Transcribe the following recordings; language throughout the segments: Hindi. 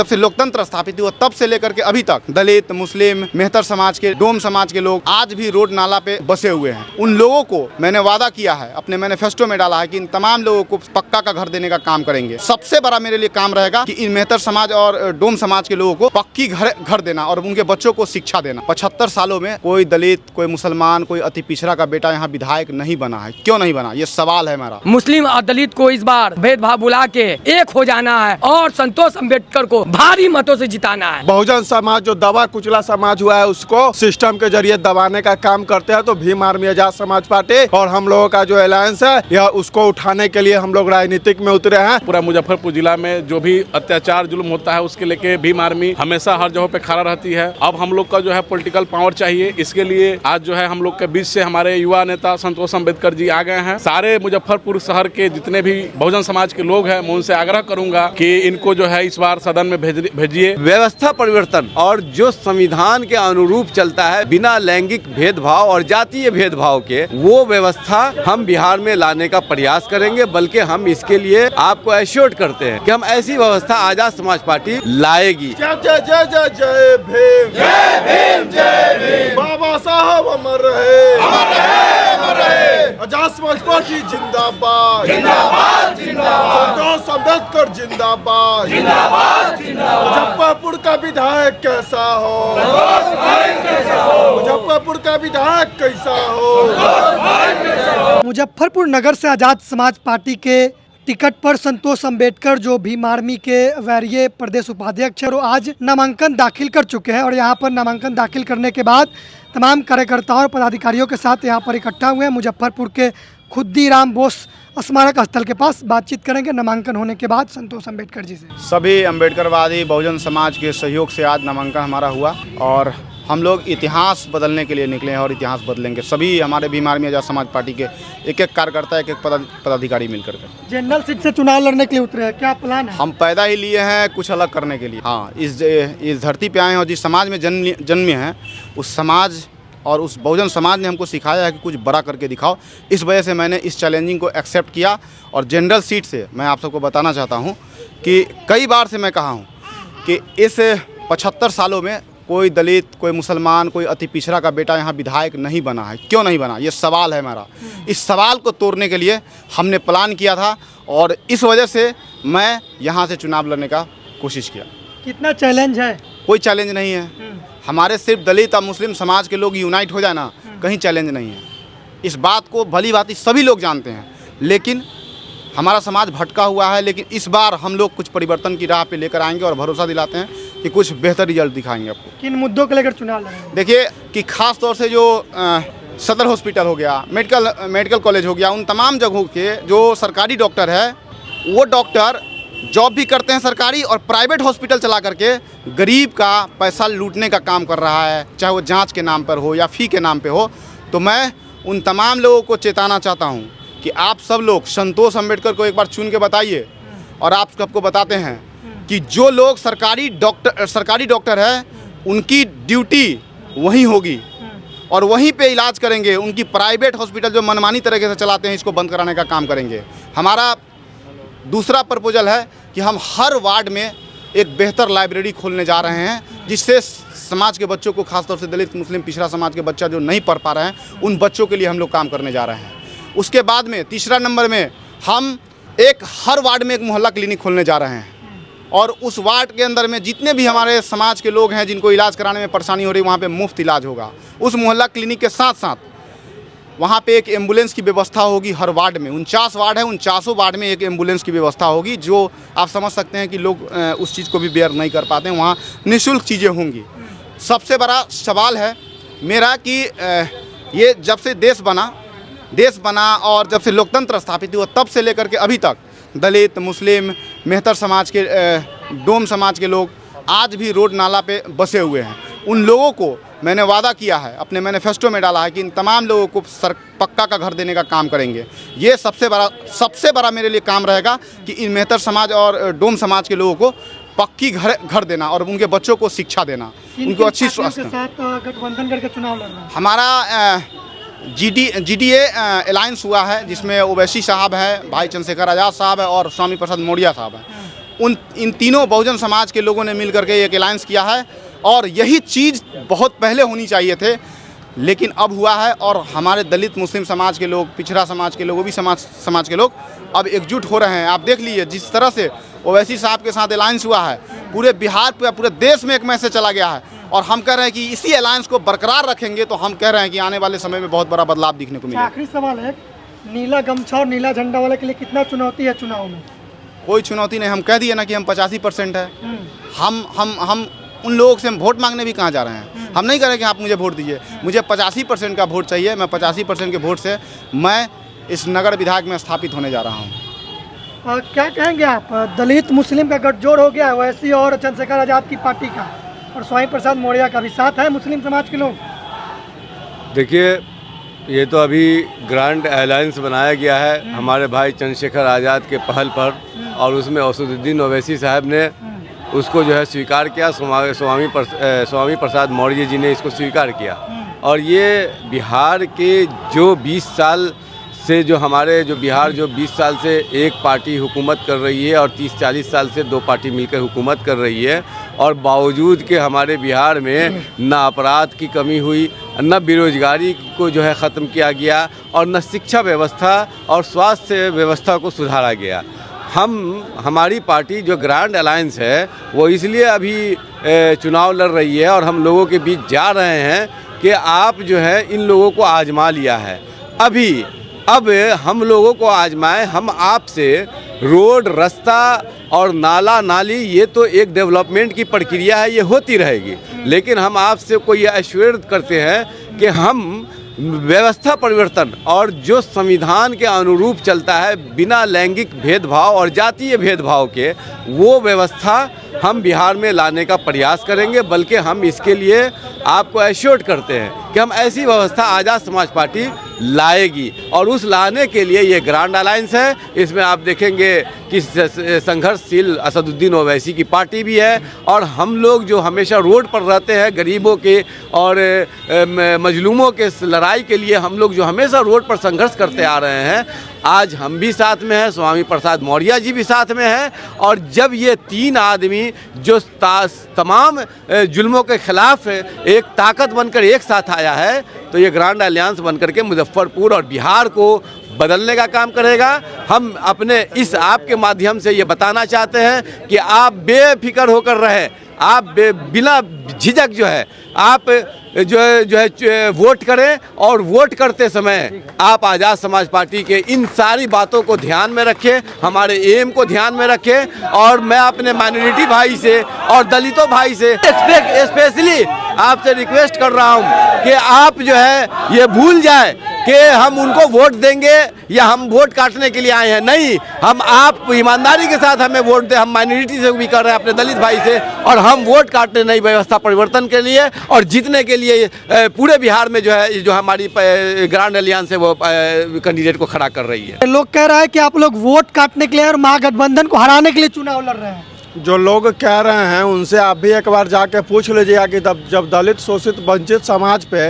जब से लोकतंत्र स्थापित हुआ तब से लेकर के अभी तक दलित, मुस्लिम, मेहतर समाज के, डोम समाज के लोग आज भी रोड नाला पे बसे हुए हैं। उन लोगों को मैंने वादा किया है, अपने मैनिफेस्टो में डाला है कि इन तमाम लोगों को पक्का का घर देने का काम करेंगे। सबसे बड़ा मेरे लिए काम रहेगा कि इन मेहतर समाज और डोम समाज के लोगों को पक्की घर देना और उनके बच्चों को शिक्षा देना। 75 सालों में कोई दलित, कोई मुसलमान, कोई अति पिछड़ा का बेटा यहाँ विधायक नहीं बना है। क्यों नहीं बना, ये सवाल है हमारा। मुस्लिम और दलित को इस बार भेदभाव बुला के एक हो जाना है और संतोष अम्बेडकर को भारी मतों से जिताना है। बहुजन समाज जो दबा कुचला समाज हुआ है उसको सिस्टम के जरिए दबाने का काम करते हैं। तो भीम आर्मी आजाद समाज पार्टी और हम लोगों का जो अलायंस है यह उसको उठाने के लिए हम लोग राजनीतिक में उतरे हैं। पूरा मुजफ्फरपुर जिला में जो भी अत्याचार जुल्म होता है उसके लेके भीम आर्मी हमेशा हर जगह पे खड़ा रहती है। अब हम लोग का जो है पॉलिटिकल पावर चाहिए, इसके लिए आज जो है हम लोग के बीच से हमारे युवा नेता संतोष अम्बेडकर जी आ गए हैं। सारे मुजफ्फरपुर शहर के जितने भी बहुजन समाज के लोग हैं मैं उनसे आग्रह करूंगा कि इनको जो है इस बार सदन में भेजिए। व्यवस्था परिवर्तन और जो संविधान के अनुरूप चलता है बिना लैंगिक भेदभाव और जातीय भेदभाव के, वो व्यवस्था हम बिहार में लाने का प्रयास करेंगे। बल्कि हम इसके लिए आपको एश्योर्ड करते हैं कि हम ऐसी व्यवस्था आजाद समाज पार्टी लाएगी। जय जय जय जय जय भीम, जय भीम, जय भीम। बाबा साहब अमर रहे, अमर रहे, अमर रहे। आजाद समाज पार्टी जिंदाबाद, जिंदाबाद, जिंदाबाद। संतोष अम्बेडकर जिंदाबाद, जिंदाबाद, जिंदाबाद। मुजफ्फरपुर का विधायक कैसा हो, मुजफ्फरपुर का विधायक कैसा हो। मुजफ्फरपुर नगर से आजाद समाज पार्टी के टिकट पर संतोष अम्बेडकर जो भीम आर्मी के वरीय प्रदेश उपाध्यक्ष है, वो आज नामांकन दाखिल कर चुके हैं और यहाँ पर नामांकन दाखिल करने के बाद तमाम कार्यकर्ताओं और पदाधिकारियों के साथ यहाँ पर इकट्ठा हुए हैं। मुजफ्फरपुर के खुद्दीराम बोस स्मारक स्थल के पास बातचीत करेंगे नामांकन होने के बाद संतोष अम्बेडकर जी से। सभी अम्बेडकरवादी बहुजन समाज के सहयोग से आज नामांकन हमारा हुआ और हम लोग इतिहास बदलने के लिए निकले हैं और इतिहास बदलेंगे। सभी हमारे भीम आर्मी आजाद समाज पार्टी के एक एक कार्यकर्ता, एक एक पदाधिकारी मिलकर के जनरल सीट से चुनाव लड़ने के लिए उतरे हैं, क्या प्लान है? हम पैदा ही लिए हैं कुछ अलग करने के लिए। हाँ, इस धरती पे आए हैं और जिस समाज में जन्मे हैं उस समाज और उस बहुजन समाज ने हमको सिखाया है कि कुछ बड़ा करके दिखाओ। इस वजह से मैंने इस चैलेंजिंग को एक्सेप्ट किया और जनरल सीट से मैं आप सबको बताना चाहता हूँ कि कई बार से मैं कहा हूँ कि इस 75 सालों में कोई दलित, कोई मुसलमान, कोई अति पिछड़ा का बेटा यहाँ विधायक नहीं बना है। क्यों नहीं बना, ये सवाल है हमारा। इस सवाल को तोड़ने के लिए हमने प्लान किया था और इस वजह से मैं यहाँ से चुनाव लड़ने का कोशिश किया। कितना चैलेंज है? कोई चैलेंज नहीं है। हमारे सिर्फ दलित और मुस्लिम समाज के लोग यूनाइट हो जाए ना, कहीं चैलेंज नहीं है। इस बात को भली भांति सभी लोग जानते हैं, लेकिन हमारा समाज भटका हुआ है। लेकिन इस बार हम लोग कुछ परिवर्तन की राह पे लेकर आएंगे और भरोसा दिलाते हैं कि कुछ बेहतर रिजल्ट दिखाएंगे आपको। किन मुद्दों को लेकर चुनाव लड़ेंगे? देखिए कि खास तौर से जो सदर हॉस्पिटल हो गया, मेडिकल कॉलेज हो गया, उन तमाम जगहों के जो सरकारी डॉक्टर है वो डॉक्टर जॉब भी करते हैं सरकारी और प्राइवेट हॉस्पिटल चला करके गरीब का पैसा लूटने का काम कर रहा है, चाहे वो जांच के नाम पर हो या फ़ी के नाम पे हो। तो मैं उन तमाम लोगों को चेताना चाहता हूं कि आप सब लोग संतोष अम्बेडकर को एक बार चुन के बताइए और आप सबको बताते हैं कि जो लोग सरकारी डॉक्टर है उनकी ड्यूटी वहीं होगी और वहीं पे इलाज करेंगे। उनकी प्राइवेट हॉस्पिटल जो मनमानी तरीके से चलाते हैं इसको बंद कराने का काम करेंगे। हमारा दूसरा प्रपोजल है कि हम हर वार्ड में एक बेहतर लाइब्रेरी खोलने जा रहे हैं जिससे समाज के बच्चों को, खासतौर से दलित, मुस्लिम, पिछड़ा समाज के बच्चा जो नहीं पढ़ पा रहे हैं उन बच्चों के लिए हम लोग काम करने जा रहे हैं। उसके बाद में तीसरा नंबर में हम हर वार्ड में एक मोहल्ला क्लिनिक खोलने जा रहे हैं और उस वार्ड के अंदर में जितने भी हमारे समाज के लोग हैं जिनको इलाज कराने में परेशानी हो रही है वहाँ पे मुफ्त इलाज होगा। उस मोहल्ला क्लिनिक के साथ साथ वहाँ पे एक एम्बुलेंस की व्यवस्था होगी हर वार्ड में। 49 वार्ड है, 49 वार्ड में एक एम्बुलेंस की व्यवस्था होगी। जो आप समझ सकते हैं कि लोग उस चीज़ को भी बेयर नहीं कर पाते हैं, वहाँ निःशुल्क चीज़ें होंगी। सबसे बड़ा सवाल है मेरा कि ये जब से देश बना और जब से लोकतंत्र स्थापित हुआ तब से लेकर के अभी तक दलित, मुस्लिम, मेहतर समाज के, डोम समाज के लोग आज भी रोड नाला पे बसे हुए हैं। उन लोगों को मैंने वादा किया है, अपने मैनिफेस्टो में डाला है कि इन तमाम लोगों को पक्का का घर देने का काम करेंगे। ये सबसे बड़ा मेरे लिए काम रहेगा कि इन मेहतर समाज और डोम समाज के लोगों को पक्की घर देना और उनके बच्चों को शिक्षा देना, उनको अच्छी स्वास्थ्य। गठबंधन करके चुनाव लड़ना हमारा GDA अलायंस हुआ है जिसमें ओवैसी साहब है, भाई चंद्रशेखर आज़ाद साहब है और स्वामी प्रसाद मौर्य साहब हैं। इन तीनों बहुजन समाज के लोगों ने मिल करके एक अलायंस किया है और यही चीज़ बहुत पहले होनी चाहिए थे, लेकिन अब हुआ है। और हमारे दलित मुस्लिम समाज के लोग, पिछड़ा समाज के लोग, वो भी समाज के लोग अब एकजुट हो रहे हैं। आप देख लीजिए जिस तरह से ओवैसी साहब के साथ अलायंस हुआ है, पूरे बिहार पे, पूरे देश में एक मैसेज चला गया है। और हम कह रहे हैं कि इसी अलायंस को बरकरार रखेंगे तो हम कह रहे हैं कि आने वाले समय में बहुत बड़ा बदलाव दिखने को मिलेगा। आखिरी सवाल है, नीला गमछा और नीला झंडा वाले के लिए कितना चुनौती है चुनाव में? कोई चुनौती नहीं, हम कह दिए ना कि हम 85% है। हम उन लोगों से हम वोट मांगने भी कहाँ जा रहे हैं। हम नहीं कह रहे कि आप मुझे वोट दीजिए, मुझे 85% का वोट चाहिए। मैं 85% के वोट से मैं इस नगर विधायक में स्थापित होने जा रहा हूँ। क्या कहेंगे आप, दलित मुस्लिम का गठजोड़ हो गया है ओवैसी और चंद्रशेखर आज़ाद की पार्टी का, और स्वामी प्रसाद मौर्य का भी साथ है मुस्लिम समाज के लोग? देखिए, ये तो अभी ग्रांड अलायंस बनाया गया है हमारे भाई चंद्रशेखर आज़ाद के पहल पर, और उसमें असदुद्दीन ओवैसी साहब ने उसको जो है स्वीकार किया। स्वामी प्रसाद मौर्य जी ने इसको स्वीकार किया। और ये बिहार के जो 20 साल से जो हमारे जो बिहार जो 20 साल से एक पार्टी हुकूमत कर रही है और 30-40 साल से 2 पार्टी मिलकर हुकूमत कर रही है, और बावजूद के हमारे बिहार में न अपराध की कमी हुई, न बेरोजगारी को जो है ख़त्म किया गया, और न शिक्षा व्यवस्था और स्वास्थ्य व्यवस्था को सुधारा गया। हमारी पार्टी जो ग्रैंड अलायंस है वो इसलिए अभी चुनाव लड़ रही है और हम लोगों के बीच जा रहे हैं कि आप जो है इन लोगों को आजमा लिया है। अब हम लोगों को आजमाएं। हम आपसे रोड, रास्ता और नाला नाली, ये तो एक डेवलपमेंट की प्रक्रिया है, ये होती रहेगी, लेकिन हम आपसे कोई एश्योर करते हैं कि हम व्यवस्था परिवर्तन और जो संविधान के अनुरूप चलता है बिना लैंगिक भेदभाव और जातीय भेदभाव के, वो व्यवस्था हम बिहार में लाने का प्रयास करेंगे। बल्कि हम इसके लिए आपको एश्योर्ड करते हैं कि हम ऐसी व्यवस्था आज़ाद समाज पार्टी लाएगी, और उस लाने के लिए ये ग्रांड अलायंस है। इसमें आप देखेंगे कि संघर्षशील असदुद्दीन ओवैसी की पार्टी भी है, और हम लोग जो हमेशा रोड पर रहते हैं गरीबों के और मजलूमों के लड़ाई के लिए, हम लोग जो हमेशा रोड पर संघर्ष करते आ रहे हैं, आज हम भी साथ में हैं, स्वामी प्रसाद मौर्य जी भी साथ में हैं। और जब ये 3 आदमी जो तमाम जुल्मों के खिलाफ एक ताकत बनकर एक साथ आया है, तो ये ग्रांड अलायंस बनकर के मुजफ्फरपुर और बिहार को बदलने का काम करेगा। हम अपने इस आपके माध्यम से ये बताना चाहते हैं कि आप बेफिक्र होकर रहें, आप बिना झिझक जो है आप जो है वोट करें, और वोट करते समय आप आज़ाद समाज पार्टी के इन सारी बातों को ध्यान में रखें, हमारे एम को ध्यान में रखें। और मैं अपने माइनॉरिटी भाई से और दलितों भाई से स्पेशली आपसे रिक्वेस्ट कर रहा हूं कि आप जो है ये भूल जाए कि हम उनको वोट देंगे या हम वोट काटने के लिए आए हैं। नहीं, हम आप ईमानदारी के साथ हमें वोट दें। हम माइनॉरिटी से भी कर रहे हैं, अपने दलित भाई से, और हम वोट काटने नहीं, व्यवस्था परिवर्तन के लिए और जीतने के लिए पूरे बिहार में जो है जो हमारी ग्रांड अलायंस है वो कैंडिडेट को खड़ा कर रही है। लोग कह रहा है कि आप लोग वोट काटने के लिए और महागठबंधन को हराने के लिए चुनाव लड़ रहे हैं। जो लोग कह रहे हैं उनसे आप भी एक बार जाके पूछ लीजिएगा कि जब दलित, शोषित, वंचित समाज पे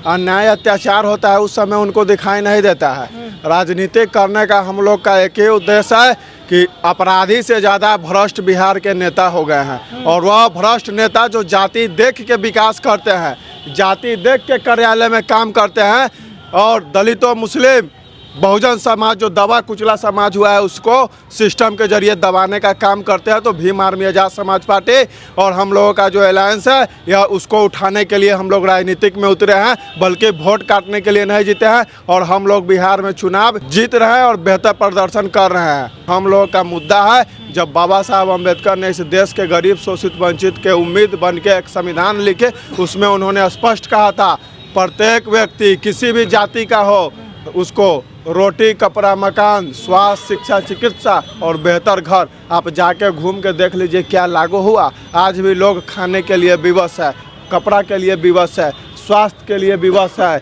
अन्याय, अत्याचार होता है उस समय उनको दिखाई नहीं देता है। राजनीति करने का हम लोग का एक ही उद्देश्य है कि अपराधी से ज़्यादा भ्रष्ट बिहार के नेता हो गए हैं, और वह भ्रष्ट नेता जो जाति देख के विकास करते हैं, जाति देख के कार्यालय में काम करते हैं, और दलितों, मुस्लिम, बहुजन समाज जो दबा कुचला समाज हुआ है उसको सिस्टम के जरिए दबाने का काम करते हैं। तो भीम आर्मी आज़ाद समाज पार्टी और हम लोगों का जो अलायंस है यह उसको उठाने के लिए हम लोग राजनीतिक में उतरे हैं, बल्कि वोट काटने के लिए नहीं जीते हैं। और हम लोग बिहार में चुनाव जीत रहे हैं और बेहतर प्रदर्शन कर रहे हैं। हम लोगों का मुद्दा है, जब बाबा साहब अम्बेडकर ने इस देश के गरीब, शोषित, वंचित के उम्मीद बन के एक संविधान लिखे, उसमें उन्होंने स्पष्ट कहा था प्रत्येक व्यक्ति किसी भी जाति का हो उसको रोटी, कपड़ा, मकान, स्वास्थ्य, शिक्षा, चिकित्सा और बेहतर घर। आप जाके घूम के देख लीजिए क्या लागू हुआ। आज भी लोग खाने के लिए विवश है, कपड़ा के लिए विवश है, स्वास्थ्य के लिए विवश है,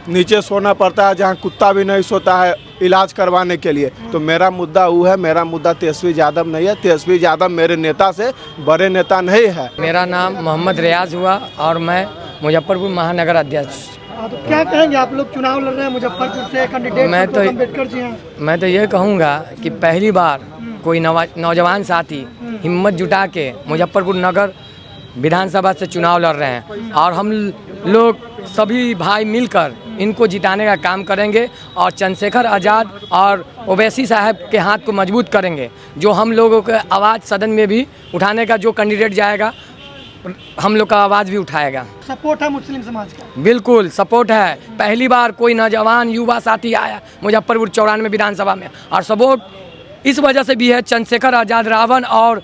नीचे सोना पड़ता है जहाँ कुत्ता भी नहीं सोता है इलाज करवाने के लिए। तो मेरा मुद्दा वो है, मेरा मुद्दा तेजस्वी यादव नहीं है। तेजस्वी यादव मेरे नेता से बड़े नेता नहीं है। मेरा नाम मोहम्मद रियाज हुआ और मैं मुजफ्फरपुर महानगर अध्यक्ष। तो क्या कहेंगे, आप लोग चुनाव लड़ रहे हैं मुजफ्फरपुर से, कैंडिडेट अम्बेडकर जी हैं। मैं तो ये कहूँगा कि पहली बार कोई नौजवान साथी हिम्मत जुटा के मुजफ्फरपुर नगर विधानसभा से चुनाव लड़ रहे हैं और हम लोग सभी भाई मिलकर इनको जिताने का काम करेंगे और चंद्रशेखर आज़ाद और ओवैसी साहब के हाथ को मजबूत करेंगे। जो हम लोगों के आवाज़ सदन में भी उठाने का जो कैंडिडेट जाएगा हम लोग का आवाज़ भी उठाएगा। सपोर्ट है मुस्लिम समाज का? बिल्कुल सपोर्ट है। पहली बार कोई नौजवान युवा साथी आया मुजफ्फरपुर 94 विधानसभा में और सपोर्ट इस वजह से भी है चंद्रशेखर आज़ाद रावण और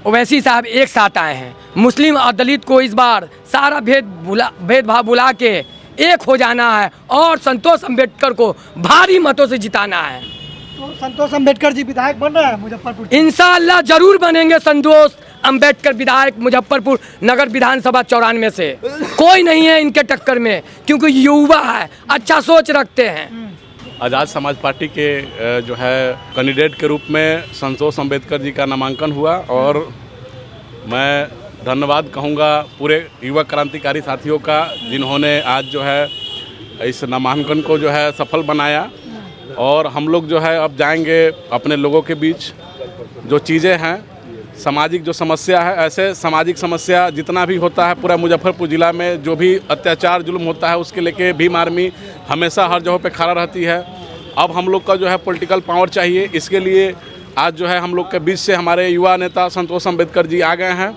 ओवैसी साहब एक साथ आए हैं। मुस्लिम और दलित को इस बार सारा भेदभाव भुला के एक हो जाना है और संतोष अम्बेडकर को भारी मतों से जिताना है। तो संतोष अम्बेडकर जी विधायक बन रहे हैं मुजफ्फरपुर? इंशाअल्लाह जरूर बनेंगे संतोष अम्बेडकर विधायक मुजफ्फरपुर नगर विधानसभा 94 से। कोई नहीं है इनके टक्कर में क्योंकि युवा है, अच्छा सोच रखते हैं। आज़ाद समाज पार्टी के जो है कैंडिडेट के रूप में संतोष अम्बेडकर जी का नामांकन हुआ और मैं धन्यवाद कहूँगा पूरे युवा क्रांतिकारी साथियों का जिन्होंने आज जो है इस नामांकन को जो है सफल बनाया। और हम लोग जो है अब जाएंगे अपने लोगों के बीच। जो चीज़ें हैं सामाजिक जो समस्या है, ऐसे सामाजिक समस्या जितना भी होता है पूरा मुजफ्फरपुर ज़िला में जो भी अत्याचार जुल्म होता है उसके लेके भीम आर्मी हमेशा हर जगह पे खड़ा रहती है। अब हम लोग का जो है पॉलिटिकल पावर चाहिए, इसके लिए आज जो है हम लोग के बीच से हमारे युवा नेता संतोष अम्बेडकर जी आ गए हैं।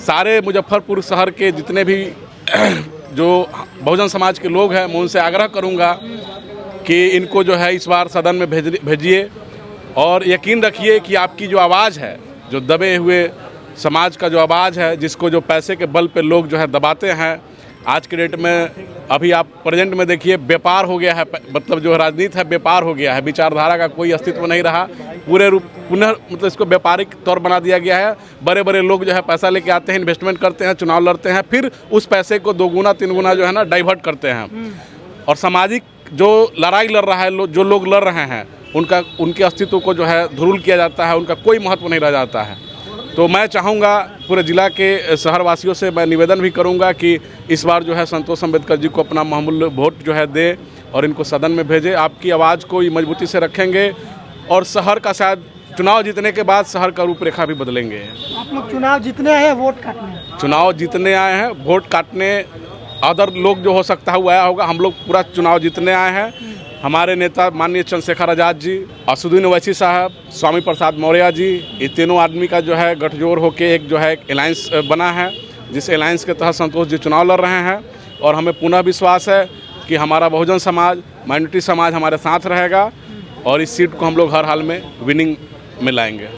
सारे मुजफ्फरपुर शहर के जितने भी जो बहुजन समाज के लोग हैं मैं उनसे आग्रह करूँगा कि इनको जो है इस बार सदन में भेजिए और यकीन रखिए कि आपकी जो आवाज़ है, जो दबे हुए समाज का जो आवाज़ है, जिसको जो पैसे के बल पे लोग जो है दबाते हैं, आज के डेट में अभी आप प्रेजेंट में देखिए व्यापार हो गया है। मतलब जो राजनीति है व्यापार हो गया है, विचारधारा का कोई अस्तित्व नहीं रहा। पूरे रूप पुनः मतलब इसको व्यापारिक तौर बना दिया गया है। बड़े बड़े लोग जो है पैसा लेके आते हैं, इन्वेस्टमेंट करते हैं, चुनाव लड़ते हैं, फिर उस पैसे को 2 गुना 3 गुना जो है ना डाइवर्ट करते हैं। और सामाजिक जो लड़ाई लड़ रहा है, जो लोग लड़ रहे हैं, उनके अस्तित्व को जो है धुरुल किया जाता है, उनका कोई महत्व नहीं रह जाता है। तो मैं चाहूँगा पूरे ज़िला के शहरवासियों से मैं निवेदन भी करूँगा कि इस बार जो है संतोष अम्बेडकर जी को अपना बहुमूल्य वोट जो है दे और इनको सदन में भेजें। आपकी आवाज़ को ये मजबूती से रखेंगे और शहर का शायद चुनाव जीतने के बाद शहर का रूपरेखा भी बदलेंगे। आप लोग चुनाव जीतने आए हैं वोट काटने? चुनाव जीतने आए हैं, वोट काटने अदर लोग जो हो सकता है वो आया होगा। हम लोग पूरा चुनाव जीतने आए हैं। हमारे नेता माननीय चंद्रशेखर आज़ाद जी, असदुद्दीन ओवैसी साहब, स्वामी प्रसाद मौर्य जी, ये तीनों आदमी का जो है गठजोड़ होके एक जो है अलायंस बना है, जिस अलायंस के तहत संतोष जी चुनाव लड़ रहे हैं। और हमें पुनः विश्वास है कि हमारा बहुजन समाज, माइनॉरिटी समाज हमारे साथ रहेगा और इस सीट को हम लोग हर हाल में विनिंग में लाएंगे।